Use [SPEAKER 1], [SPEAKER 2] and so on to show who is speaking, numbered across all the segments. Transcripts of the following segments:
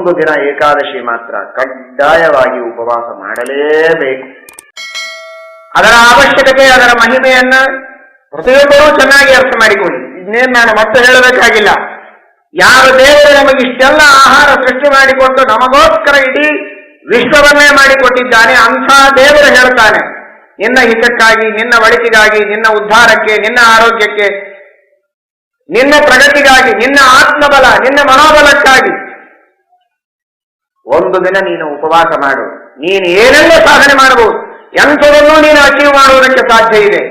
[SPEAKER 1] ಒಂದು ದಿನ ಏಕಾದಶಿ ಮಾತ್ರ ಕಡ್ಡಾಯವಾಗಿ ಉಪವಾಸ ಮಾಡಲೇಬೇಕು. ಅದರ ಅವಶ್ಯಕತೆ, ಅದರ ಮಹಿಮೆಯನ್ನ ಪ್ರತಿಯೊಬ್ಬರೂ ಚೆನ್ನಾಗಿ ಅರ್ಥ ಮಾಡಿಕೊಳ್ಳಿ. ಇನ್ನೇನು ನಾನು ಮತ್ತೆ ಹೇಳಬೇಕಾಗಿಲ್ಲ. ಯಾವ ದೇವರು ನಮಗೆ ಇಷ್ಟೆಲ್ಲ ಆಹಾರ ಸೃಷ್ಟಿ ಮಾಡಿಕೊಟ್ಟು ನಮಗೋಸ್ಕರ ಇಡೀ ವಿಶ್ವವನ್ನೇ ಮಾಡಿಕೊಟ್ಟಿದ್ದಾನೆ, ಅಂಥ ದೇವರು ಹೇಳ್ತಾನೆ, ನಿನ್ನ ಹಿತಕ್ಕಾಗಿ, ನಿನ್ನ ಒಳಿತಿಗಾಗಿ, ನಿನ್ನ ಉದ್ಧಾರಕ್ಕೆ, ನಿನ್ನ ಆರೋಗ್ಯಕ್ಕೆ, ನಿನ್ನ ಪ್ರಗತಿಗಾಗಿ, ನಿನ್ನ ಆತ್ಮಬಲ, ನಿನ್ನ ಮನೋಬಲಕ್ಕಾಗಿ ಒಂದು ದಿನ ನೀನು ಉಪವಾಸ ಮಾಡು. ನೀನು ಏನೆಲ್ಲ ಸಾಧನೆ ಮಾಡಬಹುದು, ಎಂಥದನ್ನೂ ನೀನು ಅಚೀವ್ ಮಾಡುವುದಕ್ಕೆ ಸಾಧ್ಯ ಇದೆ.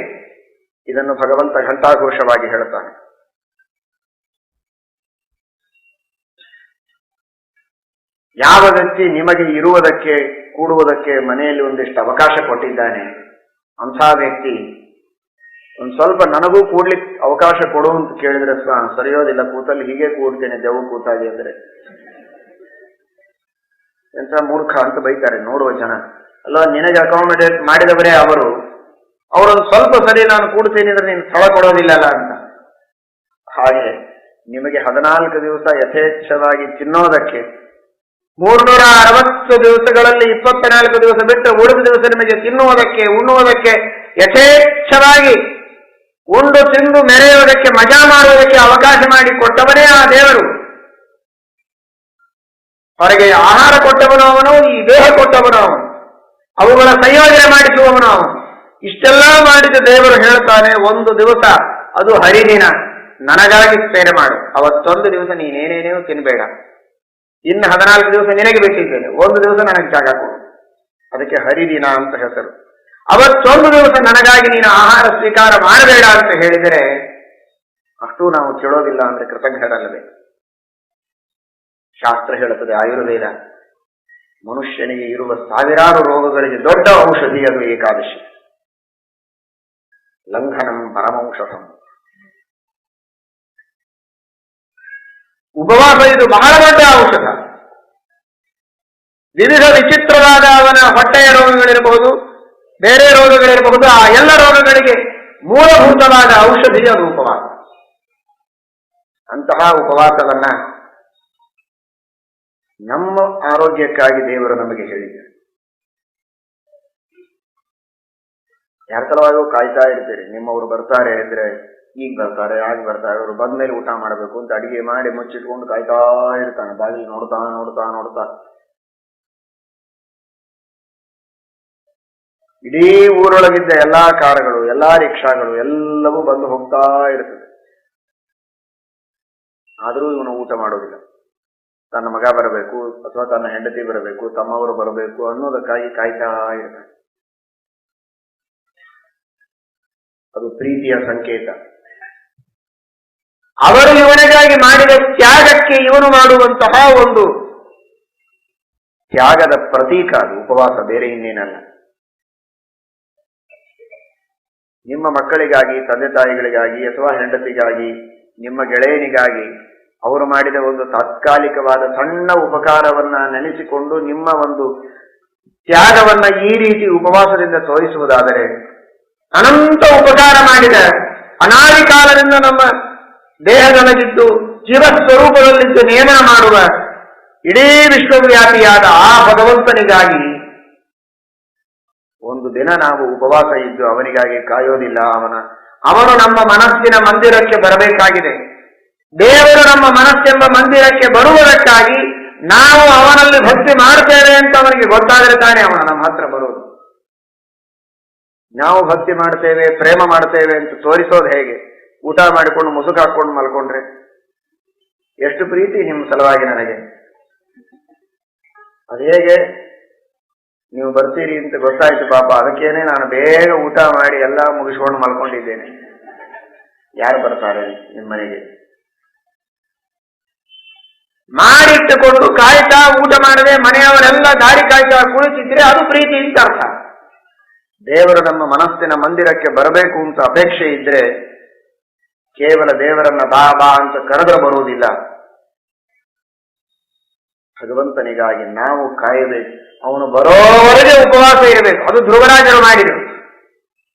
[SPEAKER 1] ಇದನ್ನು ಭಗವಂತ ಘಂಟಾಘೋಷವಾಗಿ ಹೇಳುತ್ತಾನೆ. ಯಾವ ವ್ಯಕ್ತಿ ನಿಮಗೆ ಇರುವುದಕ್ಕೆ, ಕೂಡುವುದಕ್ಕೆ ಮನೆಯಲ್ಲಿ ಒಂದಿಷ್ಟು ಅವಕಾಶ ಕೊಟ್ಟಿದ್ದಾನೆ, ಅಂಥ ವ್ಯಕ್ತಿ ಒಂದು ಸ್ವಲ್ಪ ನನಗೂ ಕೂಡ್ಲಿಕ್ಕೆ ಅವಕಾಶ ಕೊಡು ಅಂತ ಕೇಳಿದ್ರೆ ಸರಿಯೋದಿಲ್ಲ, ಕೂತಲ್ಲಿ ಹೀಗೆ ಕೂಡ್ತೇನೆ, ದೆವ್ವ ಕೂತಾಗಿ ಅಂದ್ರೆ ಎಂಥ ಮೂರ್ಖ ಅಂತ ಬೈತಾರೆ ನೋಡುವ ಜನ. ಅಲ್ಲ, ನಿನಗೆ ಅಕಾಮಡೇಟ್ ಮಾಡಿದವರೇ ಅವರೊಂದು ಸ್ವಲ್ಪ ಸರಿ ನಾನು ಕೂಡ್ತೀನಿ ಅಂದ್ರೆ ನೀನು ಸ್ಥಳ ಕೊಡೋದಿಲ್ಲಲ್ಲ ಅಂತ. ಹಾಗೆ ನಿಮಗೆ 14 ದಿವಸ ಯಥೇಚ್ಛವಾಗಿ ತಿನ್ನೋದಕ್ಕೆ, 360 ದಿವಸಗಳಲ್ಲಿ 24 ದಿವಸ ಬಿಟ್ಟು ಉಳಿದ ದಿವಸ ನಿಮಗೆ ತಿನ್ನುವುದಕ್ಕೆ, ಉಣ್ಣುವುದಕ್ಕೆ, ಯಥೇಚ್ಛವಾಗಿ ಉಂಡು ತಿಂದು ಮೆರೆಯುವುದಕ್ಕೆ, ಮಜಾ ಮಾಡುವುದಕ್ಕೆ ಅವಕಾಶ ಮಾಡಿ ಕೊಟ್ಟವನೇ ಆ ದೇವರು. ಹೊರಗೆ ಆಹಾರ ಕೊಟ್ಟವನು ಅವನು, ಈ ದೇಹ ಕೊಟ್ಟವನು ಅವನು, ಅವುಗಳ ಸಂಯೋಜನೆ ಮಾಡಿಸುವವನು ಅವನು. ಇಷ್ಟೆಲ್ಲ ಮಾಡಿದ ದೇವರು ಹೇಳ್ತಾನೆ, ಒಂದು ದಿವಸ ಅದು ಹರಿದಿನ ನನಗಾಗಿ ಸೇರೆ ಮಾಡು. ಅವತ್ತೊಂದು ದಿವಸ ನೀನೇನೇನೇನು ತಿನ್ಬೇಡ, ಇನ್ನು 14 ದಿವಸ ನಿನಗೆ ಬಿಟ್ಟಿದ್ದೇನೆ, ಒಂದು ದಿವಸ ನನಗೆ ಜಾಗ ಕೊಡು. ಅದಕ್ಕೆ ಹರಿದಿನ ಅಂತ ಹೆಸರು. ಅವತ್ತೊಂದು ದಿವಸ ನನಗಾಗಿ ನೀನು ಆಹಾರ ಸ್ವೀಕಾರ ಮಾಡಬೇಡ ಅಂತ ಹೇಳಿದರೆ ಅಷ್ಟು ನಾವು ಕೇಳೋದಿಲ್ಲ ಅಂದ್ರೆ ಕೃತಜ್ಞರಲ್ಲವೇ? ಶಾಸ್ತ್ರ ಹೇಳುತ್ತದೆ, ಆಯುರ್ವೇದ, ಮನುಷ್ಯನಿಗೆ ಇರುವ ಸಾವಿರಾರು ರೋಗಗಳಿಗೆ ದೊಡ್ಡ ಔಷಧಿ ಅದು ಏಕಾದಶಿ. ಲಂಘನಂ ಪರಮೌಷಧಂ. ಉಪವಾಸ ಇದು ಬಹಳ ದೊಡ್ಡ ಔಷಧ. ವಿವಿಧ ವಿಚಿತ್ರವಾದ ಅವನ ಹೊಟ್ಟೆಯ ರೋಗಗಳಿರಬಹುದು, ಬೇರೆ ರೋಗಗಳಿರಬಹುದು, ಆ ಎಲ್ಲ ರೋಗಗಳಿಗೆ ಮೂಲಭೂತವಾದ ಔಷಧಿ ಅದು ಉಪವಾಸ. ಅಂತಹ ಉಪವಾಸವನ್ನ ನಮ್ಮ ಆರೋಗ್ಯಕ್ಕಾಗಿ ದೇವರು ನಮಗೆ ಹೇಳಿದ್ದಾರೆ. ಯಾರ ಸಲುವಾಗಿಯೂ ಕಾಯ್ತಾ ಇರ್ತೀರಿ. ನಿಮ್ಮವರು ಬರ್ತಾರೆ ಅಂದ್ರೆ ಈಗ ಬರ್ತಾರೆ, ಆಗ ಬರ್ತಾರೆ, ಅವರು ಬಂದ ಮೇಲೆ ಊಟ ಮಾಡಬೇಕು ಅಂತ ಅಡಿಗೆ ಮಾಡಿ ಮುಚ್ಚಿಟ್ಕೊಂಡು ಕಾಯ್ತಾ ಇರ್ತಾನೆ, ಬಾಗಿಲು ನೋಡ್ತಾ ನೋಡ್ತಾ ನೋಡ್ತಾ. ಇಡೀ ಊರೊಳಗಿದ್ದ ಎಲ್ಲಾ ಕಾರುಗಳು, ಎಲ್ಲಾ ರಿಕ್ಷಾಗಳು ಎಲ್ಲವೂ ಬಂದು ಹೋಗ್ತಾ ಇರ್ತದೆ. ಆದರೂ ಇವನು ಊಟ ಮಾಡೋದಿಲ್ಲ. ತನ್ನ ಮಗ ಬರಬೇಕು ಅಥವಾ ತನ್ನ ಹೆಂಡತಿ ಬರಬೇಕು, ತಮ್ಮವರು ಬರಬೇಕು ಅನ್ನೋದಕ್ಕಾಗಿ ಕಾಯ್ತಾ ಇರ್ತಾನೆ. ಅದು ಪ್ರೀತಿಯ ಸಂಕೇತ. ಅವರು ಇವನಿಗಾಗಿ ಮಾಡಿದ ತ್ಯಾಗಕ್ಕೆ ಇವನು ಮಾಡುವಂತಹ ಒಂದು ತ್ಯಾಗದ ಪ್ರತೀಕ ಅದು ಉಪವಾಸ, ಬೇರೆ ಇನ್ನೇನಲ್ಲ. ನಿಮ್ಮ ಮಕ್ಕಳಿಗಾಗಿ, ತಂದೆ ತಾಯಿಗಳಿಗಾಗಿ ಅಥವಾ ಹೆಂಡತಿಗಾಗಿ, ನಿಮ್ಮ ಗೆಳೆಯನಿಗಾಗಿ ಅವರು ಮಾಡಿದ ಒಂದು ತಾತ್ಕಾಲಿಕವಾದ ಸಣ್ಣ ಉಪಕಾರವನ್ನ ನೆನೆಸಿಕೊಂಡು ನಿಮ್ಮ ಒಂದು ತ್ಯಾಗವನ್ನ ಈ ರೀತಿ ಉಪವಾಸದಿಂದ ತೋರಿಸುವುದಾದರೆ, ಅನಂತ ಉಪಕಾರ ಮಾಡಿದ, ಅನಾದಿ ಕಾಲದಿಂದ ನಮ್ಮ ದೇಹದೊಳಗಿದ್ದು ಜೀವಸ್ವರೂಪದಲ್ಲಿದ್ದು ನೇಮನ ಮಾಡುವ ಇಡೀ ವಿಶ್ವವ್ಯಾಪಿಯಾದ ಆ ಭಗವಂತನಿಗಾಗಿ ಒಂದು ದಿನ ನಾವು ಉಪವಾಸ ಇದ್ದು ಅವನಿಗಾಗಿ ಕಾಯೋದಿಲ್ಲ. ಅವನು ನಮ್ಮ ಮನಸ್ಸಿನ ಮಂದಿರಕ್ಕೆ ಬರಬೇಕಾಗಿದೆ. ದೇವರು ನಮ್ಮ ಮನಸ್ಸೆಂಬ ಮಂದಿರಕ್ಕೆ ಬರುವುದಕ್ಕಾಗಿ ನಾವು ಅವನಲ್ಲಿ ಭಕ್ತಿ ಮಾಡ್ತೇವೆ ಅಂತ ಅವನಿಗೆ ಗೊತ್ತಾದರೆ ತಾನೇ ಅವನು ನಮ್ಮ ಹತ್ರ ಬರುವುದು. ನಾವು ಭಕ್ತಿ ಮಾಡ್ತೇವೆ, ಪ್ರೇಮ ಮಾಡ್ತೇವೆ ಅಂತ ತೋರಿಸೋದು ಹೇಗೆ? ಊಟ ಮಾಡಿಕೊಂಡು ಮುಸುಕು ಹಾಕೊಂಡು ಮಲ್ಕೊಂಡ್ರೆ ಎಷ್ಟು ಪ್ರೀತಿ ನಿಮ್ಮ ಸಲುವಾಗಿ ನನಗೆ, ಅದು ಹೇಗೆ ನೀವು ಬರ್ತೀರಿ ಅಂತ ಗೊತ್ತಾಯ್ತು ಪಾಪ, ಅದಕ್ಕೇನೆ ನಾನು ಬೇಗ ಊಟ ಮಾಡಿ ಎಲ್ಲ ಮುಗಿಸ್ಕೊಂಡು ಮಲ್ಕೊಂಡಿದ್ದೇನೆ. ಯಾರು ಬರ್ತಾರೆ ನಿಮ್ಮ ಮನೆಗೆ? ಮಾಡಿಟ್ಟುಕೊಂಡು ಕಾಯ್ತಾ ಊಟ ಮಾಡದೆ ಮನೆಯವರೆಲ್ಲ ದಾರಿ ಕಾಯ್ತಾ ಕುಳಿತಿದ್ರೆ ಅದು ಪ್ರೀತಿ ಅಂತ ಅರ್ಥ. ದೇವರು ನಮ್ಮ ಮನಸ್ಸಿನ ಮಂದಿರಕ್ಕೆ ಬರಬೇಕು ಅಂತ ಅಪೇಕ್ಷೆ ಇದ್ರೆ ಕೇವಲ ದೇವರನ್ನ ಬಾ ಬಾ ಅಂತ ಕರೆದ್ರೆ ಬರುವುದಿಲ್ಲ. ಭಗವಂತನಿಗಾಗಿ ನಾವು ಕಾಯಬೇಕು. ಅವನು ಬರೋವರೆಗೆ ಉಪವಾಸ ಇರಬೇಕು. ಅದು ಧ್ರುವರಾಜರು ಮಾಡಿದರು.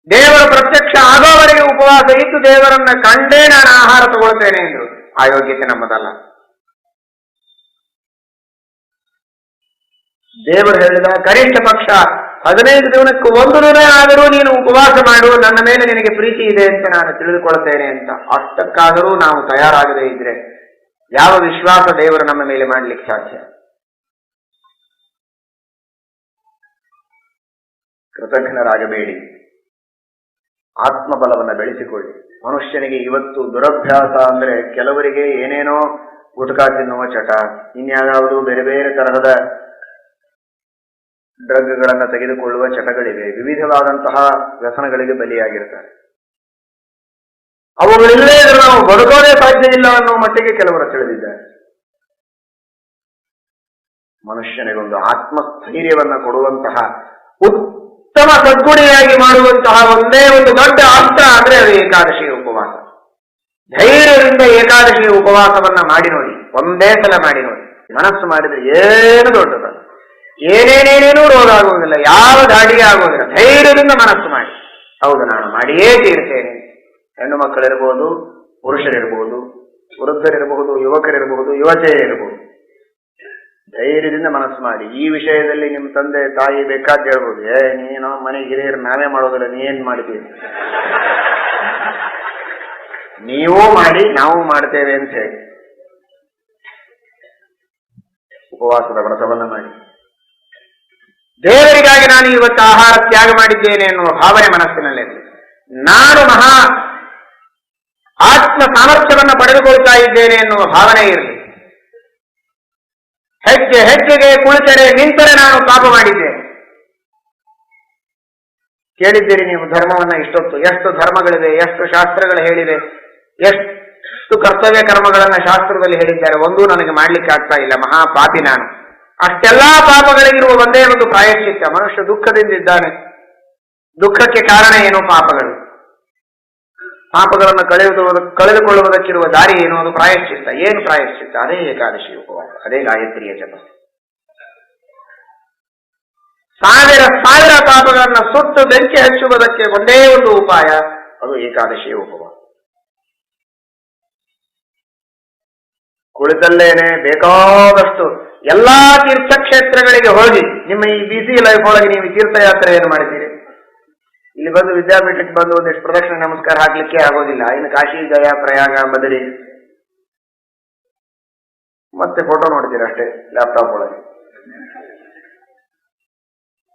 [SPEAKER 1] ದೇವರ ಪ್ರತ್ಯಕ್ಷ ಆಗೋವರೆಗೆ ಉಪವಾಸ ಇದ್ದು ದೇವರನ್ನ ಕಂಡೇ ನಾನು ಆಹಾರ ತಗೊಳ್ತೇನೆ ಎಂದು. ಆ ಯೋಗ್ಯತೆ ನಮ್ಮದಲ್ಲ. ದೇವರು ಹೇಳಿದ ಕನಿಷ್ಠ ಪಕ್ಷ 15 ದಿನಕ್ಕೆ ಒಂದು ದಿನ ಆದರೂ ನೀನು ಉಪವಾಸ ಮಾಡು, ನನ್ನ ಮೇಲೆ ನಿನಗೆ ಪ್ರೀತಿ ಇದೆ ಅಂತ ನಾನು ತಿಳಿದುಕೊಳ್ತೇನೆ ಅಂತ. ಅಷ್ಟಕ್ಕಾದರೂ ನಾವು ತಯಾರಾಗದೇ ಇದ್ರೆ ಯಾವ ವಿಶ್ವಾಸ ದೇವರು ನಮ್ಮ ಮೇಲೆ ಮಾಡಲಿಕ್ಕೆ ಸಾಧ್ಯ? ಕೃತಜ್ಞರಾಗಬೇಡಿ, ಆತ್ಮಬಲವನ್ನು ಬೆಳೆಸಿಕೊಳ್ಳಿ. ಮನುಷ್ಯನಿಗೆ ಇವತ್ತು ದುರಭ್ಯಾಸ ಅಂದ್ರೆ ಕೆಲವರಿಗೆ ಏನೇನೋ ಗುಟ್ಕಾ ತಿನ್ನುವ ಚಟ, ಇನ್ಯಾವುದೂ ಬೇರೆ ಬೇರೆ ತರಹದ ಡ್ರಗ್ಗಳನ್ನು ತೆಗೆದುಕೊಳ್ಳುವ ಚಟಗಳಿವೆ, ವಿವಿಧವಾದಂತಹ ವ್ಯಸನಗಳಿಗೆ ಬಲಿಯಾಗಿರ್ತಾರೆ. ಅವುಗಳಿಲ್ಲದೆ ಇದ್ರೆ ನಾವು ಬದುಕೋದೇ ಸಾಧ್ಯ ಇಲ್ಲ ಅನ್ನೋ ಮಟ್ಟಿಗೆ ಕೆಲವರು ತಿಳಿದಿದ್ದಾರೆ. ಮನುಷ್ಯನಿಗೊಂದು ಆತ್ಮಸ್ಥೈರ್ಯವನ್ನ ಕೊಡುವಂತಹ ಉತ್ತಮ ಸದ್ಗುಣಿಯಾಗಿ ಮಾಡುವಂತಹ ಒಂದೇ ಒಂದು ದೊಡ್ಡ ಅಸ್ತ್ರ ಅಂದ್ರೆ ಅದು ಏಕಾದಶಿಯ ಉಪವಾಸ. ಧೈರ್ಯದಿಂದ ಏಕಾದಶಿಯ ಉಪವಾಸವನ್ನ ಮಾಡಿ ನೋಡಿ, ಒಂದೇ ಸಲ ಮಾಡಿ ನೋಡಿ. ಮನಸ್ಸು ಮಾಡಿದ್ರೆ ಏನು ದೊಡ್ಡದಲ್ಲ, ಏನೇನೇನೇನೂ ರೋಗ ಆಗುವುದಿಲ್ಲ, ಯಾವ ದಾಡಿಗೆ ಆಗುವುದಿಲ್ಲ. ಧೈರ್ಯದಿಂದ ಮನಸ್ಸು ಮಾಡಿ, ಹೌದು ನಾನು ಮಾಡಿಯೇ ತೀರ್ತೇನೆ. ಹೆಣ್ಣು ಮಕ್ಕಳಿರ್ಬೋದು, ಪುರುಷರಿರ್ಬೋದು, ವೃದ್ಧರಿರಬಹುದು, ಯುವಕರಿರಬಹುದು, ಯುವತಿಯರಿರಬಹುದು. ಧೈರ್ಯದಿಂದ ಮನಸ್ಸು ಮಾಡಿ. ಈ ವಿಷಯದಲ್ಲಿ ನಿಮ್ಮ ತಂದೆ ತಾಯಿ ಬೇಕಾದ ಹೇಳ್ಬೋದು, ನೀನು ಮನೆ ಹಿರಿಯರು ನಾವೇ ಮಾಡೋದಿಲ್ಲ, ನೀ ಏನ್ ಮಾಡ್ತೀವಿ, ನೀವೂ ಮಾಡಿ ನಾವು ಮಾಡ್ತೇವೆ ಅಂತ ಹೇಳಿ ಉಪವಾಸದ ವ್ರತವನ್ನ ಮಾಡಿ. ದೇವರಿಗಾಗಿ ನಾನು ಇವತ್ತು ಆಹಾರ ತ್ಯಾಗ ಮಾಡಿದ್ದೇನೆ ಎನ್ನುವ ಭಾವನೆ ಮನಸ್ಸಿನಲ್ಲಿ. ನಾನು ಮಹಾ ಆತ್ಮ ಸಾಮರ್ಥ್ಯವನ್ನು ಪಡೆದುಕೊಳ್ತಾ ಇದ್ದೇನೆ ಎನ್ನುವ ಭಾವನೆ ಇರಲಿ. ಹೆಜ್ಜೆ ಹೆಜ್ಜೆಗೆ ಕುಳಿತರೆ ನಿಂತರೆ ನಾನು ಪಾಪ ಮಾಡಿದ್ದೇನೆ. ಕೇಳಿದ್ದೀರಿ ನೀವು ಧರ್ಮವನ್ನ ಇಷ್ಟೊತ್ತು, ಎಷ್ಟು ಧರ್ಮಗಳಿವೆ, ಎಷ್ಟು ಶಾಸ್ತ್ರಗಳು ಹೇಳಿವೆ, ಎಷ್ಟು ಕರ್ತವ್ಯ ಕರ್ಮಗಳನ್ನ ಶಾಸ್ತ್ರದಲ್ಲಿ ಹೇಳಿದ್ದಾರೆ, ಒಂದೂ ನನಗೆ ಮಾಡ್ಲಿಕ್ಕೆ ಆಗ್ತಾ ಇಲ್ಲ, ಮಹಾಪಾಪಿ ನಾನು. ಅಷ್ಟೆಲ್ಲಾ ಪಾಪಗಳಿಗಿರುವ ಒಂದೇ ಒಂದು ಪ್ರಾಯಶ್ಚಿತ್ತ. ಮನುಷ್ಯ ದುಃಖದಿಂದ ಇದ್ದಾನೆ, ದುಃಖಕ್ಕೆ ಕಾರಣ ಏನು? ಪಾಪಗಳು. ಪಾಪಗಳನ್ನು ಕಳೆದುಕೊಳ್ಳುವುದಕ್ಕಿರುವ ದಾರಿ ಏನು? ಅದು ಪ್ರಾಯಶ್ಚಿತ್ತ. ಏನು ಪ್ರಾಯಶ್ಚಿತ್ತ? ಅದೇ ಏಕಾದಶಿ ಉಪವಾಸ, ಅದೇ ಗಾಯತ್ರಿಯ ಜಪ. ಸಾವಿರ ಸಾವಿರ ಪಾಪಗಳನ್ನು ಸುಟ್ಟು ಬೆಂಕಿ ಹಚ್ಚುವುದಕ್ಕೆ ಒಂದೇ ಒಂದು ಉಪಾಯ, ಅದು ಏಕಾದಶಿಯ ಉಪವಾಸ. ಕುಳಿತಲ್ಲೇನೆ ಬೇಕಾದಷ್ಟು ಎಲ್ಲಾ ತೀರ್ಥಕ್ಷೇತ್ರಗಳಿಗೆ ಹೋಗಿ, ನಿಮ್ಮ ಈ ಬಿಸಿ ಲೈಫ್ ಒಳಗೆ ನೀವು ತೀರ್ಥಯಾತ್ರೆಯನ್ನು ಮಾಡಿದ್ದೀರಿ. ಇಲ್ಲಿ ಬಂದು ವಿದ್ಯಾಪೀಠಕ್ಕೆ ಬಂದು ಒಂದಿಷ್ಟು ಪ್ರದಕ್ಷಿಣೆ ನಮಸ್ಕಾರ ಹಾಕ್ಲಿಕ್ಕೆ ಆಗೋದಿಲ್ಲ. ಇನ್ನು ಕಾಶಿ, ಗಯಾ, ಪ್ರಯಾಗ, ಬದರಿ ಮತ್ತೆ ಫೋಟೋ ನೋಡ್ತೀರ ಅಷ್ಟೇ ಲ್ಯಾಪ್ಟಾಪ್ ಒಳಗೆ.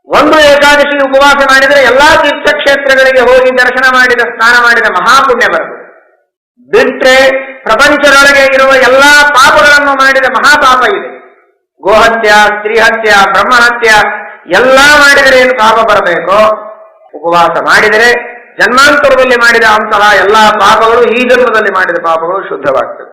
[SPEAKER 1] ಒಂದು ಏಕಾದಶಿ ಉಪವಾಸ ಮಾಡಿದರೆ ಎಲ್ಲಾ ತೀರ್ಥಕ್ಷೇತ್ರಗಳಿಗೆ ಹೋಗಿ ದರ್ಶನ ಮಾಡಿದ, ಸ್ನಾನ ಮಾಡಿದ ಮಹಾಪುಣ್ಯ ಬರ್ತದೆ. ಬಿಟ್ರೆ ಪ್ರಪಂಚದೊಳಗೆ ಇರುವ ಎಲ್ಲಾ ಪಾಪಗಳನ್ನು ಮಾಡಿದ ಮಹಾಪಾಪ ಇದೆ. ಗೋಹತ್ಯ, ಸ್ತ್ರೀಹತ್ಯ, ಬ್ರಹ್ಮಹತ್ಯ ಎಲ್ಲ ಮಾಡಿದರೆ ಏನು ಪಾಪ ಬರಬೇಕೋ, ಉಪವಾಸ ಮಾಡಿದರೆ ಜನ್ಮಾಂತರದಲ್ಲಿ ಮಾಡಿದ ಅಂತಹ ಎಲ್ಲಾ ಪಾಪಗಳು, ಈ ಜನ್ಮದಲ್ಲಿ ಮಾಡಿದ ಪಾಪಗಳು ಶುದ್ಧವಾಗ್ತದೆ.